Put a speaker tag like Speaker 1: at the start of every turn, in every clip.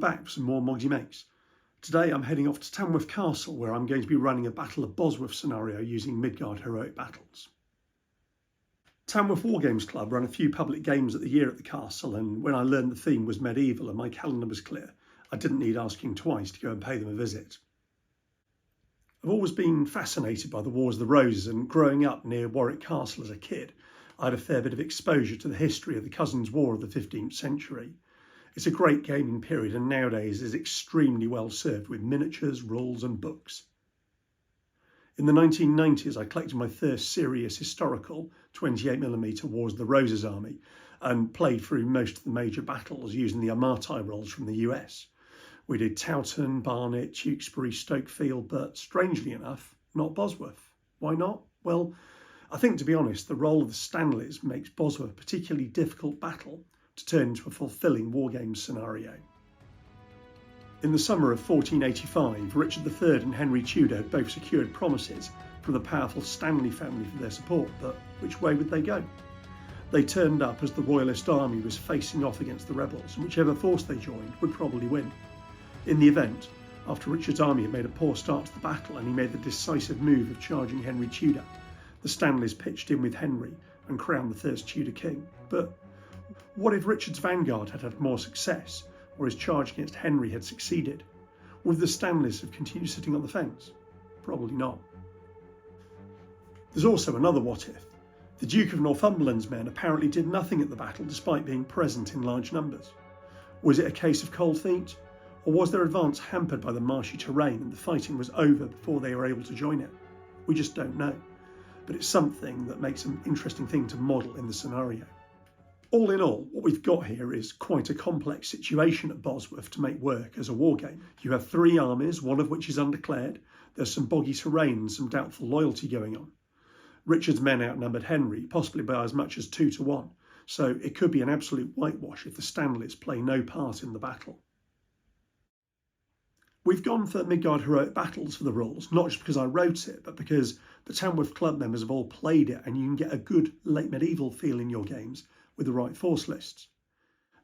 Speaker 1: back for some more Mogsymakes. Today I'm heading off to Tamworth Castle, where I'm going to be running a Battle of Bosworth scenario using Midgard Heroic Battles. Tamworth Wargames Club run a few public games of the year at the castle, and when I learned the theme was medieval and my calendar was clear, I didn't need asking twice to go and pay them a visit. I've always been fascinated by the Wars of the Roses, and growing up near Warwick Castle as a kid, I had a fair bit of exposure to the history of the Cousins' War of the 15th century. It's a great gaming period and nowadays is extremely well served with miniatures, rules and books. In the 1990s I collected my first serious historical 28mm Wars of the Roses army and played through most of the major battles using the Armati rolls from the US. We did Towton, Barnet, Tewkesbury, Stokefield, but strangely enough, not Bosworth. Why not? Well, I think, to be honest, the role of the Stanleys makes Bosworth a particularly difficult battle to turn into a fulfilling wargames scenario. In the summer of 1485, Richard III and Henry Tudor had both secured promises from the powerful Stanley family for their support, but which way would they go? They turned up as the royalist army was facing off against the rebels, and whichever force they joined would probably win. In the event, after Richard's army had made a poor start to the battle and he made the decisive move of charging Henry Tudor, the Stanleys pitched in with Henry and crowned the first Tudor king. But what if Richard's vanguard had had more success, or his charge against Henry had succeeded? Would the Stanleys have continued sitting on the fence? Probably not. There's also another what if. The Duke of Northumberland's men apparently did nothing at the battle despite being present in large numbers. Was it a case of cold feet? Or was their advance hampered by the marshy terrain and the fighting was over before they were able to join it? We just don't know. But it's something that makes an interesting thing to model in the scenario. All in all, what we've got here is quite a complex situation at Bosworth to make work as a war game. You have three armies, one of which is undeclared. There's some boggy terrain and some doubtful loyalty going on. Richard's men outnumbered Henry, possibly by as much as 2-1, so it could be an absolute whitewash if the Stanleys play no part in the battle. We've gone for Midgard Heroic Battles for the rules, not just because I wrote it, but because the Tamworth Club members have all played it and you can get a good late medieval feel in your games with the right force lists.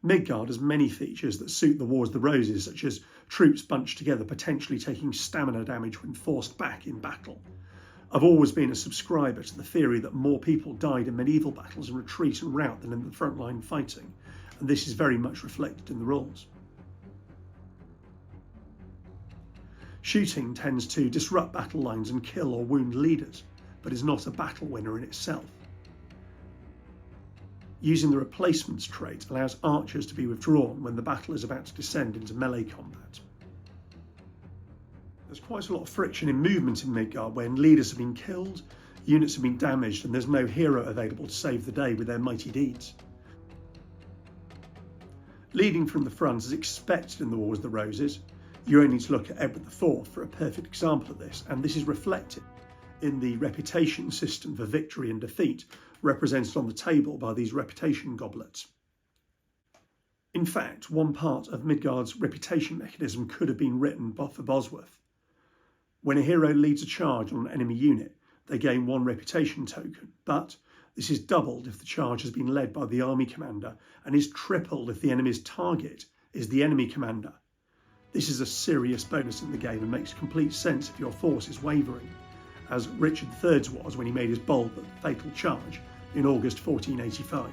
Speaker 1: Midgard has many features that suit the Wars of the Roses, such as troops bunched together potentially taking stamina damage when forced back in battle. I've always been a subscriber to the theory that more people died in medieval battles in retreat and rout than in the frontline fighting, and this is very much reflected in the rules. Shooting tends to disrupt battle lines and kill or wound leaders, but is not a battle winner in itself. Using the replacements trait allows archers to be withdrawn when the battle is about to descend into melee combat. There's quite a lot of friction in movement in Midgard when leaders have been killed, units have been damaged, and there's no hero available to save the day with their mighty deeds. Leading from the front is expected in the Wars of the Roses. You only need to look at Edward IV for a perfect example of this, and this is reflected in the reputation system for victory and defeat, represented on the table by these reputation goblets. In fact, one part of Midgard's reputation mechanism could have been written for Bosworth. When a hero leads a charge on an enemy unit, they gain 1 reputation token, but this is doubled if the charge has been led by the army commander and is tripled if the enemy's target is the enemy commander. This is a serious bonus in the game and makes complete sense if your force is wavering, as Richard III's was when he made his bold but fatal charge in August 1485.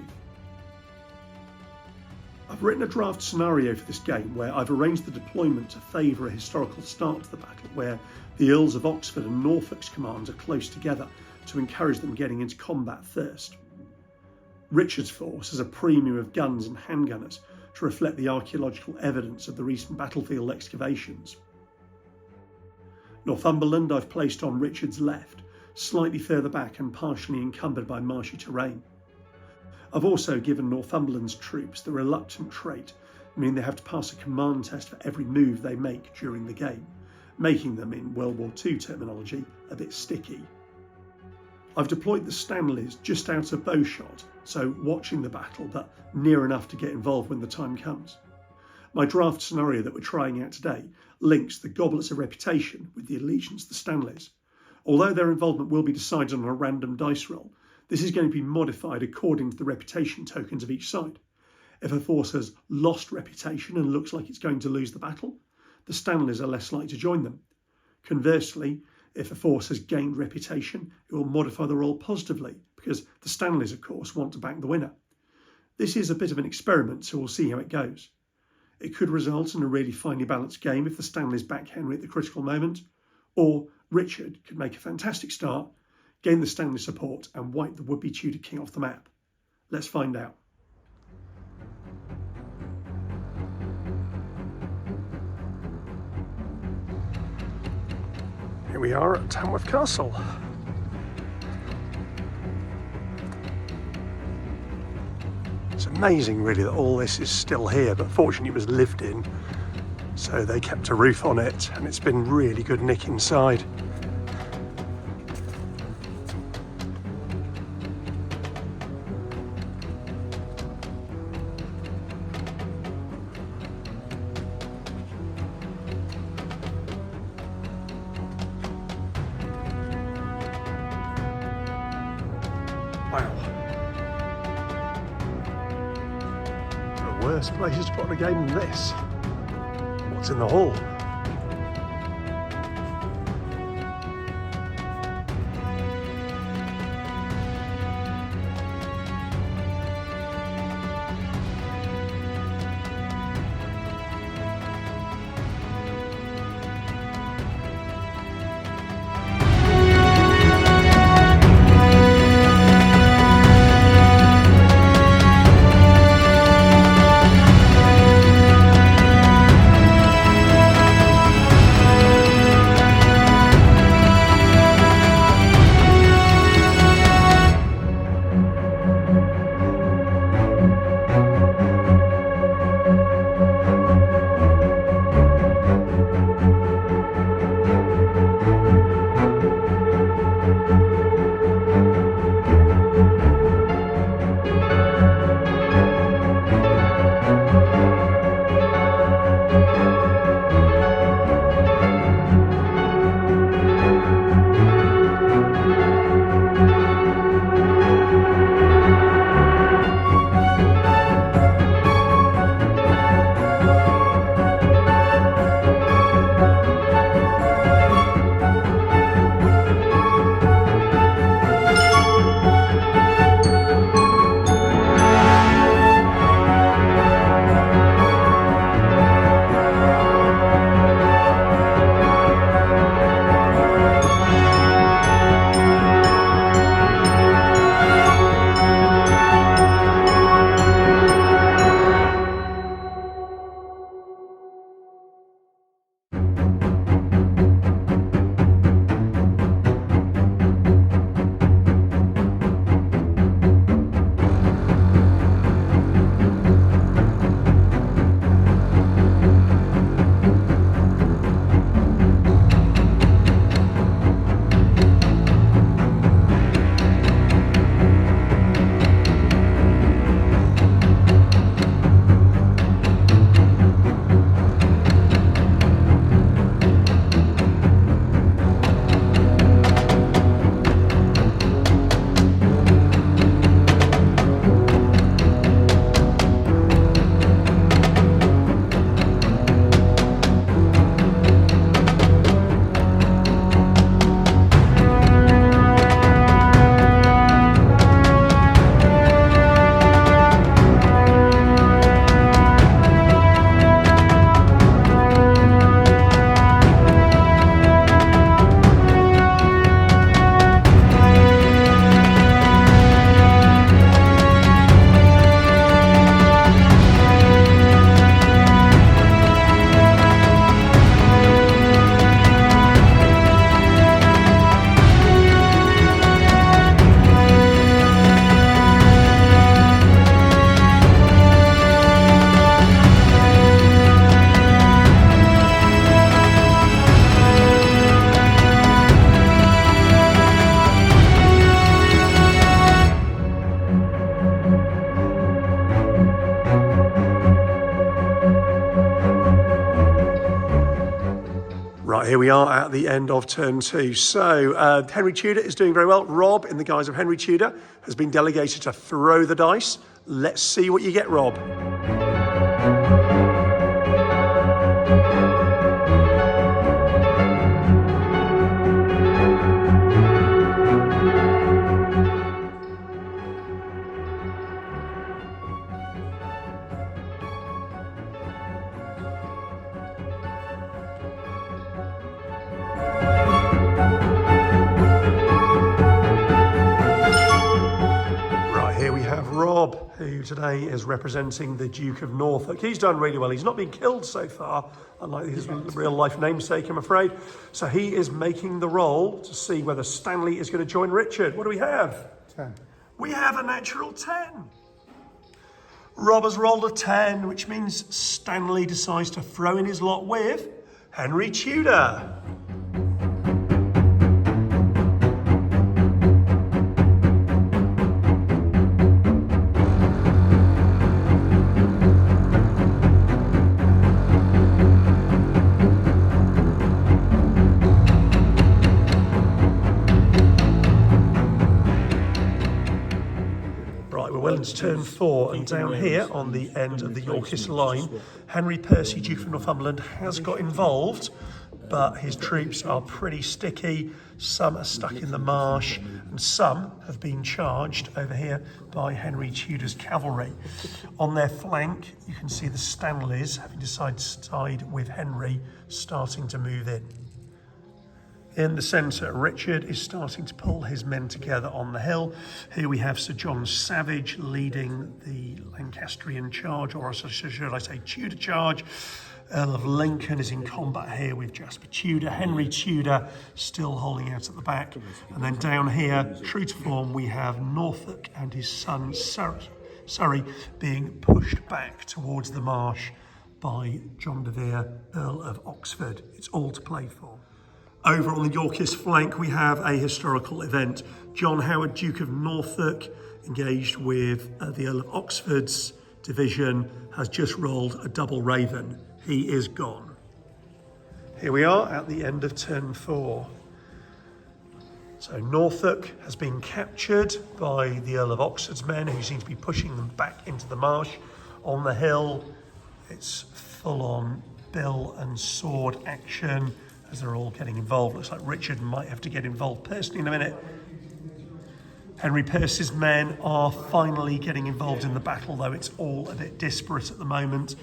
Speaker 1: I've written a draft scenario for this game where I've arranged the deployment to favour a historical start to the battle, where the Earls of Oxford and Norfolk's commands are close together to encourage them getting into combat first. Richard's force has a premium of guns and handgunners to reflect the archaeological evidence of the recent battlefield excavations. Northumberland I've placed on Richard's left, slightly further back and partially encumbered by marshy terrain. I've also given Northumberland's troops the reluctant trait, meaning they have to pass a command test for every move they make during the game, making them, in World War II terminology, a bit sticky. I've deployed the Stanleys just out of bowshot, so watching the battle but near enough to get involved when the time comes. My draft scenario that we're trying out today links the Goblets of Reputation with the allegiance of the Stanleys. Although their involvement will be decided on a random dice roll, this is going to be modified according to the reputation tokens of each side. If a force has lost reputation and looks like it's going to lose the battle, the Stanleys are less likely to join them. Conversely, if a force has gained reputation, it will modify the roll positively, because the Stanleys, of course, want to back the winner. This is a bit of an experiment, so we'll see how it goes. It could result in a really finely balanced game if the Stanleys back Henry at the critical moment, or Richard could make a fantastic start, gain the Stanley support and wipe the would-be Tudor king off the map. Let's find out. Here we are at Tamworth Castle. It's amazing really that all this is still here, but fortunately it was lived in, so they kept a roof on it and it's been really good nick inside. Wow. There are worse places to put on a game than this. What's in the hall? Right, here we are at the end of turn two. So Henry Tudor is doing very well. Rob, in the guise of Henry Tudor, has been delegated to throw the dice. Let's see what you get, Rob. Rob, who today is representing the Duke of Norfolk. He's done really well. He's not been killed so far, unlike his real life namesake, I'm afraid. So he is making the roll to see whether Stanley is going to join Richard. What do we have?
Speaker 2: 10.
Speaker 1: We have a natural 10. Rob has rolled a 10, which means Stanley decides to throw in his lot with Henry Tudor. It's turn 4, and down here on the end of the Yorkist line, Henry Percy, Duke of Northumberland, has got involved, but his troops are pretty sticky. Some are stuck in the marsh, and some have been charged over here by Henry Tudor's cavalry. On their flank, you can see the Stanleys, having decided to side with Henry, starting to move in. In the centre, Richard is starting to pull his men together on the hill. Here we have Sir John Savage leading the Lancastrian charge, or should I say Tudor charge. Earl of Lincoln is in combat here with Jasper Tudor. Henry Tudor still holding out at the back. And then down here, true to form, we have Norfolk and his son Surrey being pushed back towards the marsh by John de Vere, Earl of Oxford. It's all to play for. Over on the Yorkist flank, we have a historical event. John Howard, Duke of Norfolk, engaged with the Earl of Oxford's division, has just rolled a double raven. He is gone. Here we are at the end of turn 4. So Norfolk has been captured by the Earl of Oxford's men, who seem to be pushing them back into the marsh. On the hill, it's full-on bill and sword action, as they're all getting involved. Looks like Richard might have to get involved personally in a minute. Henry Percy's men are finally getting involved in the battle, though it's all a bit disparate at the moment.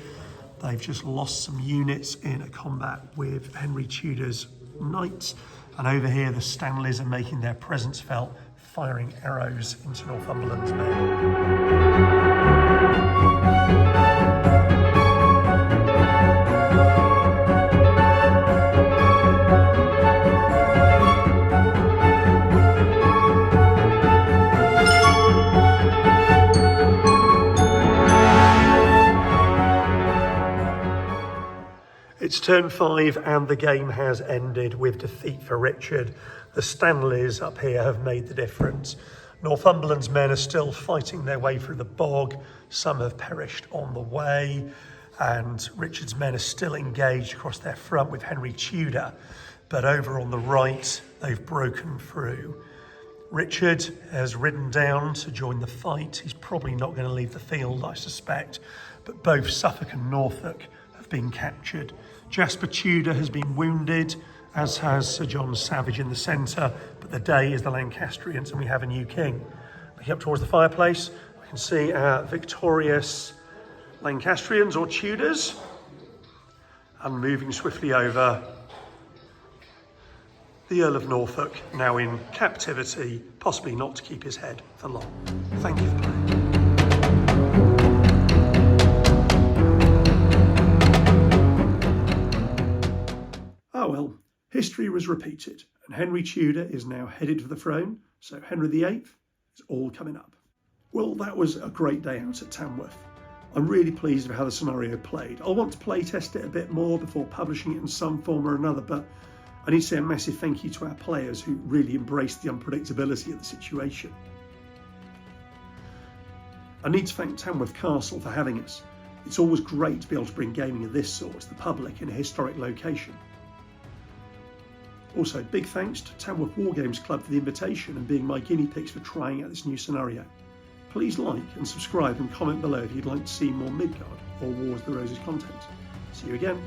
Speaker 1: They've just lost some units in a combat with Henry Tudor's knights, and over here the Stanleys are making their presence felt, firing arrows into Northumberland's men. It's turn 5 and the game has ended with defeat for Richard. The Stanleys up here have made the difference. Northumberland's men are still fighting their way through the bog. Some have perished on the way, and Richard's men are still engaged across their front with Henry Tudor. But over on the right, they've broken through. Richard has ridden down to join the fight. He's probably not going to leave the field, I suspect, but both Suffolk and Norfolk have been captured. Jasper Tudor has been wounded, as has Sir John Savage in the centre, but the day is the Lancastrians and we have a new king. Looking up towards the fireplace, we can see our victorious Lancastrians or Tudors, and moving swiftly over, the Earl of Norfolk, now in captivity, possibly not to keep his head for long. Thank you for playing. Oh well, history was repeated, and Henry Tudor is now headed for the throne, so Henry VIII is all coming up. Well, that was a great day out at Tamworth. I'm really pleased with how the scenario played. I'll want to play test it a bit more before publishing it in some form or another, but I need to say a massive thank you to our players who really embraced the unpredictability of the situation. I need to thank Tamworth Castle for having us. It's always great to be able to bring gaming of this sort to the public in a historic location. Also, big thanks to Tamworth Wargames Club for the invitation and being my guinea pigs for trying out this new scenario. Please like and subscribe and comment below if you'd like to see more Midgard or Wars of the Roses content. See you again.